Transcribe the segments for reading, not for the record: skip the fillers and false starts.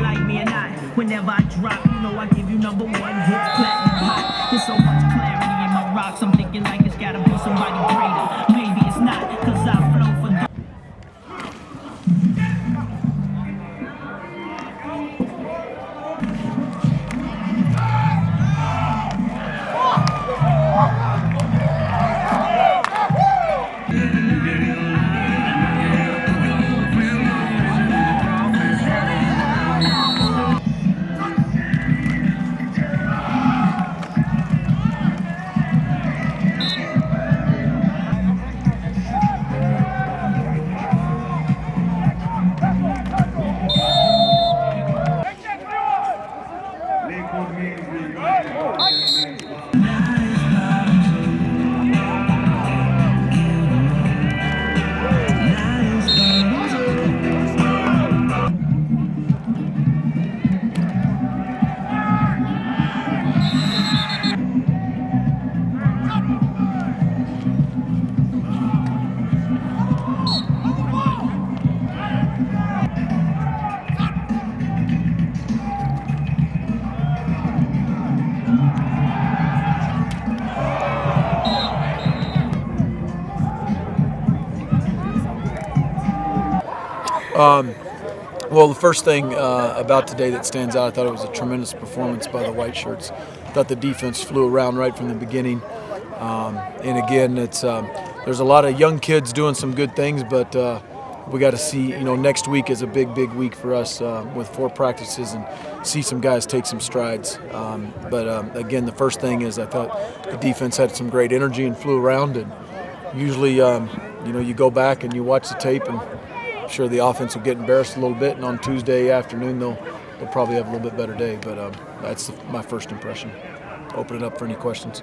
Like me or not, whenever I drop, you know I give you number one hits, platinum hot. There's so much clarity in my rocks, I'm thinking like it's gotta be somebody greater. Maybe it's not, cause I flow for the Well, the first thing about today that stands out, I thought it was a tremendous performance by the white shirts. I thought the defense flew around right from the beginning. And again, there's a lot of young kids doing some good things, but we got to see, next week is a big week for us with 4 practices and see some guys take some strides. But again, the first thing is I thought the defense had some great energy and flew around. And usually, you go back and you watch the tape, and I'm sure the offense will get embarrassed a little bit. And on Tuesday afternoon, they'll probably have a little bit better day. But that's my first impression. Open it up for any questions.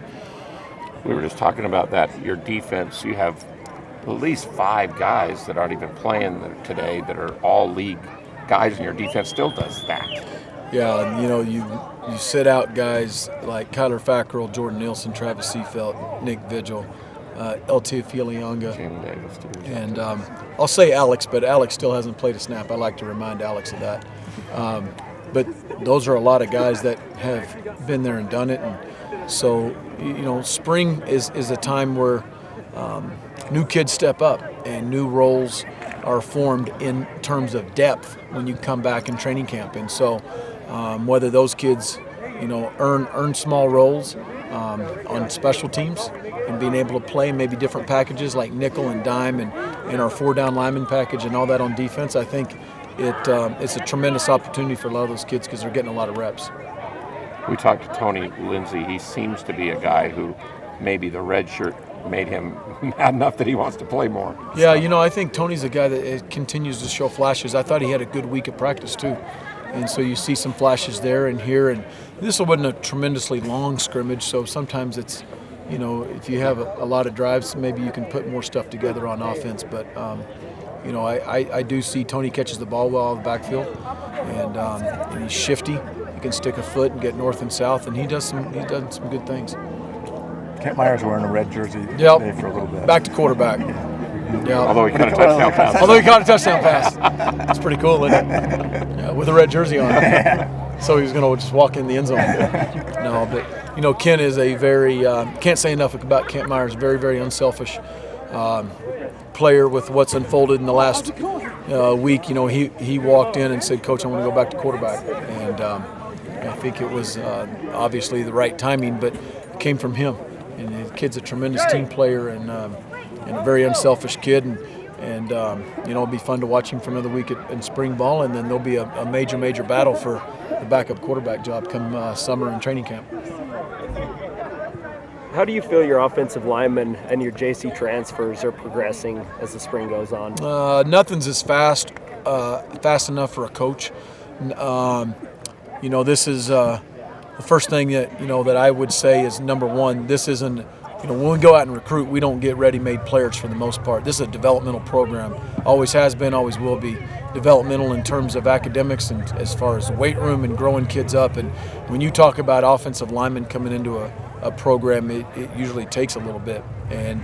We were just talking about that. Your defense, you have at least 5 guys that aren't even playing today that are all league guys, and your defense still does that. Yeah, and you sit out guys like Kyler Fackrell, Jordan Nielsen, Travis Seafelt, Nick Vigil, LT Filianga, and I'll say Alex, but Alex still hasn't played a snap. I like to remind Alex of that. But those are a lot of guys that have been there and done it, and so spring is a time where new kids step up and new roles are formed in terms of depth when you come back in training camp. And so whether those kids earn small roles on special teams and being able to play maybe different packages like nickel and dime and our 4-down lineman package and all that on defense, I think it's a tremendous opportunity for a lot of those kids because they're getting a lot of reps. We talked to Tony Lindsay. He seems to be a guy who maybe the red shirt made him mad enough that he wants to play more. Yeah, I think Tony's a guy that continues to show flashes. I thought he had a good week of practice too. And so you see some flashes there and here. And this wasn't a tremendously long scrimmage, so sometimes it's, if you have a lot of drives, maybe you can put more stuff together on offense. But, I do see Tony catches the ball well out of the backfield, and he's shifty. He can stick a foot and get north and south, and he does some good things. Kent Myers wearing a red jersey today for a little bit. Back to quarterback. Yeah. Although he caught a touchdown pass. Although he caught a touchdown pass. That's pretty cool, isn't it? Yeah, with a red jersey on. So he was going to just walk in the end zone. No, but, Ken is a very, can't say enough about Kent Myers, very, very unselfish player with what's unfolded in the last week. He walked in and said, "Coach, I want to go back to quarterback." And I think it was obviously the right timing, but it came from him. And the kid's a tremendous team player and a very unselfish kid. And it'll be fun to watch him for another week in spring ball, and then there'll be a major, major battle for the backup quarterback job come summer and training camp. How do you feel your offensive linemen and your JC transfers are progressing as the spring goes on? Nothing's as fast enough for a coach. This is the first thing that I would say is, number one, this isn't. When we go out and recruit, we don't get ready-made players for the most part. This is a developmental program. Always has been, always will be. Developmental in terms of academics and as far as the weight room and growing kids up. And when you talk about offensive linemen coming into a program, it usually takes a little bit. And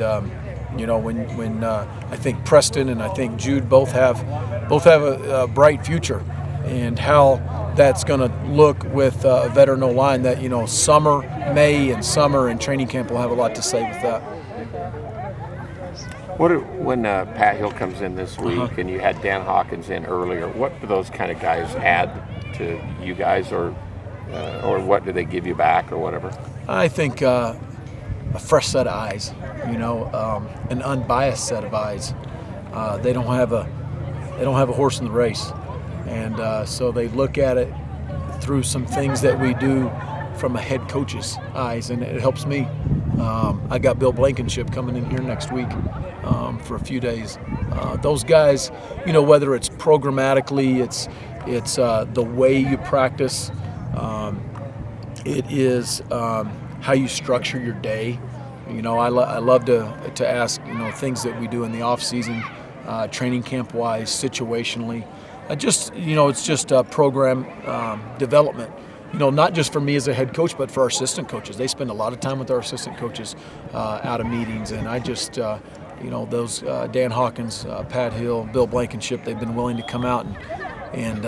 when I think Preston and I think Jude both have a bright future, and how that's going to look with a veteran O-line that, May and training camp will have a lot to say with that. When Pat Hill comes in this week and you had Dan Hawkins in earlier, what do those kind of guys add to you guys, or what do they give you back or whatever? I think a fresh set of eyes, an unbiased set of eyes. They don't have a horse in the race. And so they look at it through some things that we do from a head coach's eyes, and it helps me. I got Bill Blankenship coming in here next week for a few days. Those guys, whether it's programmatically, it's the way you practice, it is how you structure your day. I love to ask things that we do in the off season, training camp wise, situationally. It's just program development. Not just for me as a head coach, but for our assistant coaches. They spend a lot of time with our assistant coaches out of meetings, and I just, those Dan Hawkins, Pat Hill, Bill Blankenship, they've been willing to come out and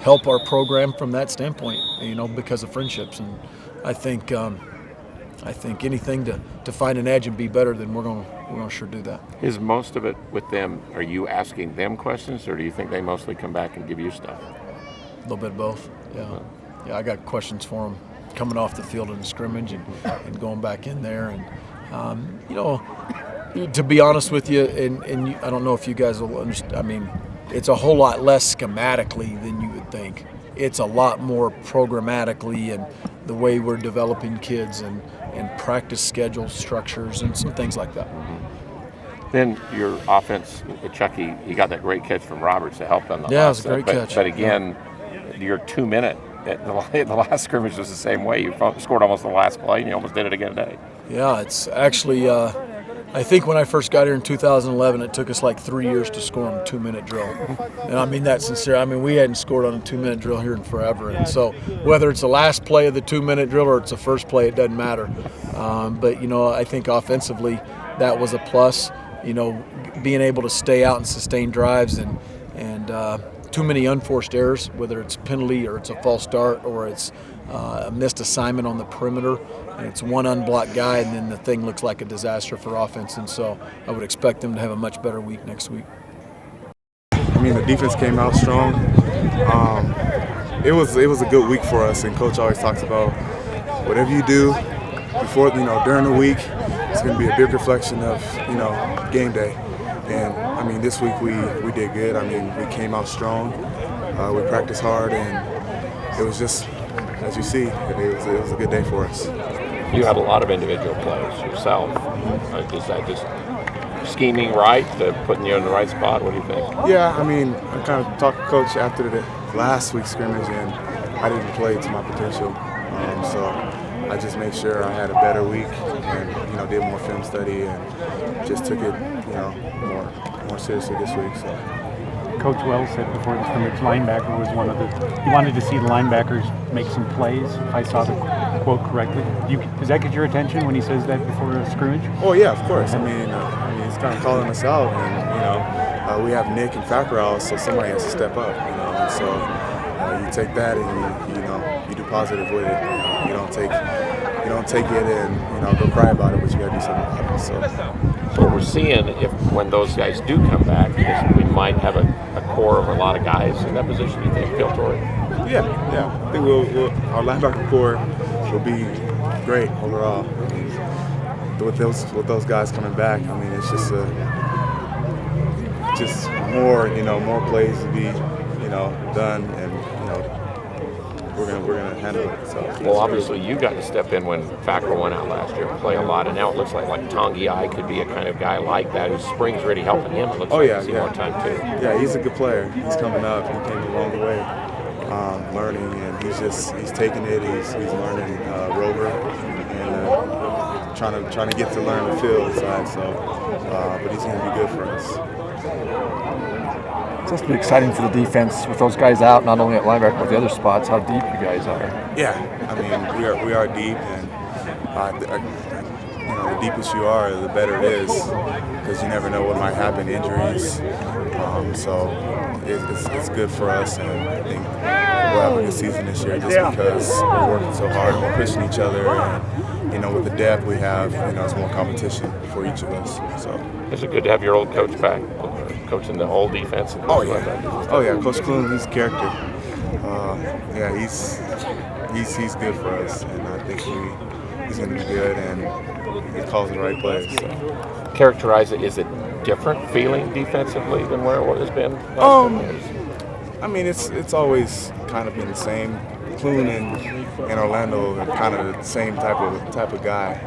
help our program from that standpoint, because of friendships. And I think anything to find an edge and be better, then we're gonna sure do that. Is most of it with them? Are you asking them questions, or do you think they mostly come back and give you stuff? A little bit of both. Yeah. I got questions for them coming off the field in the scrimmage and going back in there, and to be honest with you, and I don't know if you guys will understand. I mean, it's a whole lot less schematically than you would think. It's a lot more programmatically, and the way we're developing kids and practice schedule structures and some things like that. Then your offense, Chucky, he got that great catch from Roberts to help on the it was a great catch. But again, your 2 minute at the last scrimmage was the same way. You scored almost the last play, and you almost did it again today. Yeah, it's actually, I think when I first got here in 2011, it took us like 3 years to score on a 2 minute drill. And I mean that sincere. I mean, we hadn't scored on a 2 minute drill here in forever. And so whether it's the last play of the 2 minute drill or it's the first play, it doesn't matter. But I think offensively that was a plus, being able to stay out and sustain drives and too many unforced errors, whether it's penalty or it's a false start or it's a missed assignment on the perimeter, and it's one unblocked guy, and then the thing looks like a disaster for offense. And so I would expect them to have a much better week next week. I mean, the defense came out strong. It was a good week for us, and Coach always talks about whatever you do before, during the week, it's going to be a big reflection of, game day. And I mean, this week we did good. I mean, we came out strong. We practiced hard, and it was just, as you see, it was a good day for us. You had a lot of individual plays yourself. Is that just scheming right, putting you in the right spot? What do you think? Yeah, I mean, I kind of talked to Coach after the last week's scrimmage, and I didn't play to my potential. So I just made sure I had a better week and, did more film study and just took it, more seriously this week. So. Coach Wells said before the scrimmage, linebacker was one of he wanted to see the linebackers make some plays, if I saw the quote correctly. Does that get your attention when he says that before a scrimmage? Oh, yeah, of course. I mean, he's kind of calling us out, and we have Nick and Fackrell, so somebody has to step up, and so you take that and you do positive with it. You don't take it and go cry about it, but you got to do something about it. So what we're seeing, when those guys do come back, is we might have a core of a lot of guys in that position. You think, Phil Torrey? Yeah. I think our linebacker core will be great overall. I mean, with those guys coming back, I mean, it's just more plays to be done, and we're gonna handle it. So Well, obviously you got to step in when Fackrell went out last year and play a lot, and now it looks like Tongi I could be a kind of guy like that whose spring's really helping him. It looks like yeah, he's more time too. Yeah, he's a good player. He's coming up. He came a long way, learning, and he's taking it. He's learning rover and trying to get to learn the field side. So, but he's going to be good for us. It's supposed to be exciting for the defense with those guys out, not only at linebacker but the other spots. How deep you guys are. Yeah, I mean we are deep, and the deepest you are, the better it is, because you never know what might happen, injuries. So it's good for us, and I think we'll have a good season this year just because we're working so hard and we're pushing each other, and with the depth we have, it's more competition for each of us. So Is it good to have your old coach back, coaching the whole defense? Oh yeah, Coach Clune, he's a character. He's good for us, and I think he's going to be good, and he calls the right plays. So. Characterize it. Is it different feeling defensively than where it has been last couple years? I mean, it's always kind of been the same. Clune and Orlando are kind of the same type of guy.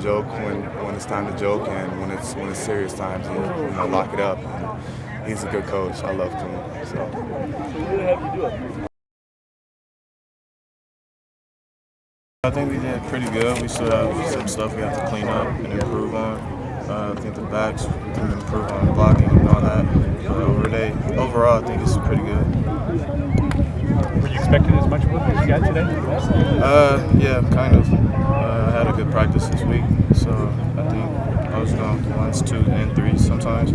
Joke when it's time to joke, and when it's serious times, lock it up. And he's a good coach. I love Clune. So. I think we did pretty good. We still have some stuff we have to clean up and improve on. I think the backs, we can improve on blocking and all that. Overall, I think it's pretty good. Were you expecting as much work as you got today? Yeah, kind of. I had a good practice this week, so I think I was going once, two, and three sometimes.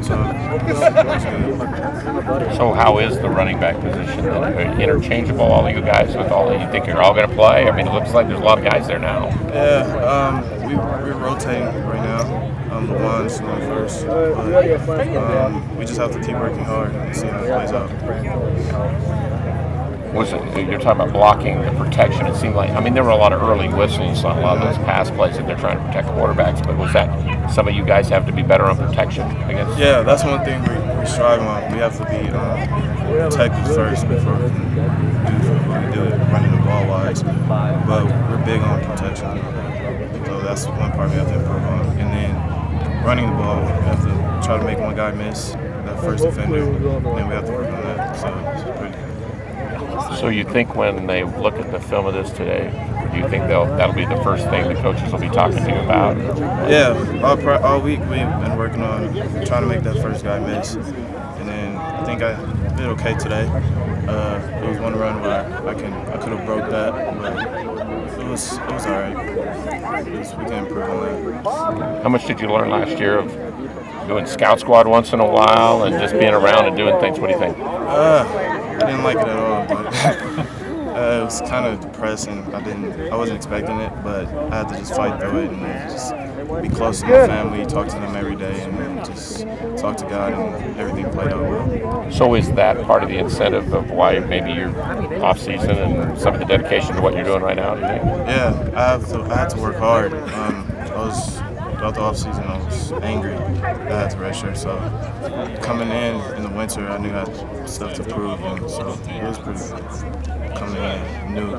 So it's good. So how is the running back position? Interchangeable, all of you guys, with all you think you're all going to play? I mean, it looks like there's a lot of guys there now. Yeah, we're rotating right now. I'm the ones going first, but we just have to keep working hard and see how it plays out. You're talking about blocking, the protection. It seemed like, there were a lot of early whistles on a lot of those pass plays that they're trying to protect quarterbacks, but was that some of you guys have to be better on protection, I guess? Yeah, that's one thing we strive on. We have to be protected first before we do it running the ball wise, but we're big on protection. So that's one part we have to improve on. And then running the ball, we have to try to make one guy miss, that first defender, and then we have to work on that. So it's pretty good. So you think when they look at the film of this today, do you think that'll be the first thing the coaches will be talking to you about? Yeah, all week we've been working on trying to make that first guy miss, and then I think I did okay today. There was one run where I could have broke that, but it was all right. We can improve on that. How much did you learn last year of doing scout squad once in a while and just being around and doing things? What do you think? I didn't like it at all, but it was kind of depressing. I wasn't expecting it, but I had to just fight through it and just be close to my family, talk to them every day, and then just talk to God, and everything played out well. So is that part of the incentive of why maybe you're off season and some of the dedication to what you're doing right now? Do you think? Yeah, I had to work hard. Throughout the offseason, I was angry that I had to redshirt. So coming in the winter, I knew I had stuff to prove, and so it was pretty good. Coming in new.